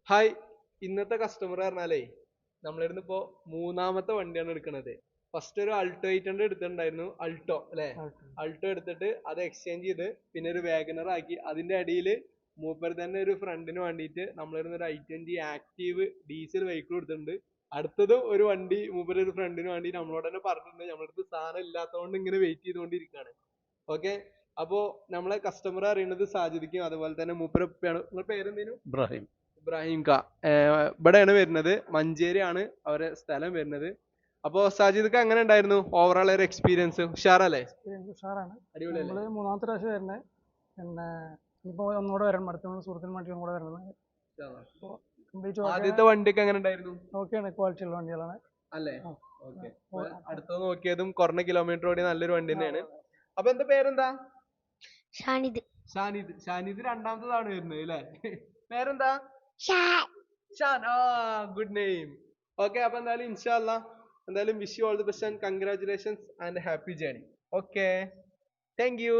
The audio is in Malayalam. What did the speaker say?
ഹായ്, ഇന്നത്തെ കസ്റ്റമർ പറഞ്ഞാലേ നമ്മളിരുന്ന് ഇപ്പോ മൂന്നാമത്തെ വണ്ടിയാണ് എടുക്കണത്. ഫസ്റ്റ് ഒരു അൾട്ടോ 800 എടുത്തിട്ടുണ്ടായിരുന്നു, അൾട്ടോ അല്ലെ. അൾട്ടോ എടുത്തിട്ട് അത് എക്സ്ചേഞ്ച് ചെയ്ത് പിന്നെ ഒരു വാഗനർ ആക്കി. അതിന്റെ അടിയിൽ മൂപ്പർ തന്നെ ഒരു ഫ്രണ്ടിന് വേണ്ടിയിട്ട് നമ്മളിരുന്ന് ഒരു i20 ആക്റ്റീവ് ഡീസൽ വെഹിക്കിൾ എടുത്തിട്ടുണ്ട്. അടുത്തതും ഒരു വണ്ടി മൂപ്പര് ഒരു ഫ്രണ്ടിന് വേണ്ടി നമ്മളോട് തന്നെ പറഞ്ഞിട്ടുണ്ട്. നമ്മളടുത്ത് സാധനം ഇല്ലാത്തതുകൊണ്ട് ഇങ്ങനെ വെയിറ്റ് ചെയ്തുകൊണ്ടിരിക്കുകയാണ്. ഓക്കെ, അപ്പോ നമ്മളെ കസ്റ്റമർ അറിയുന്നത് സാജിദിക്കും അതുപോലെ തന്നെ മൂപ്പര് ഉപ്പയാണ്. നിങ്ങളുടെ പേരെന്തേനു? ഇബ്രാഹിം. ഇബ്രാഹിം ക. ഇവിടെയാണ് വരുന്നത്, മഞ്ചേരിയാണ് അവരെ സ്ഥലം വരുന്നത്. അപ്പോ സാജിദ്ക്ക് എങ്ങനെ ഉണ്ടായിരുന്നു ഓവറോൾ ഒരു എക്സ്പീരിയൻസ്? ഉഷാറല്ലേ? ഉഷാറാണ്. അടിപൊളിയല്ലേ? നമ്മള് മൂന്നാമത്തെ പ്രാവശ്യം വരുന്നത്. പിന്നെ ഇനിയിപ്പോ ഒന്നുകൂടെ വരണം, അടുത്ത സുഹൃത്തിന് വേണ്ടി ഒന്നുകൂടെ വരുന്നത്. ആദ്യത്തെ വണ്ടിയൊക്കെ എങ്ങനെ ഉണ്ടായിരുന്നു? ഓക്കെയാണ്, ക്വാളിറ്റി ഉള്ള വണ്ടികളാണ് അല്ലേ? ഓക്കെ, അടുത്ത നോക്കിയതും കുറഞ്ഞ കിലോമീറ്റർ ഓടി നല്ലൊരു വണ്ടി തന്നെയാണ്. അപ്പൊ എന്താ പേരെന്താ? ഷാനിദ്. ഷാനിദ്. ഷാനിദ് രണ്ടാമത്തതാണ് വരുന്നത് അല്ലേ? പേരെന്താ? ഷാൻ. ആ, ഗുഡ് നെയിം. ഓക്കെ, അപ്പൊ എന്തായാലും ഇൻഷാല്ലാ എന്തായാലും wish you all the best and congratulations and happy journey. Okay, thank you.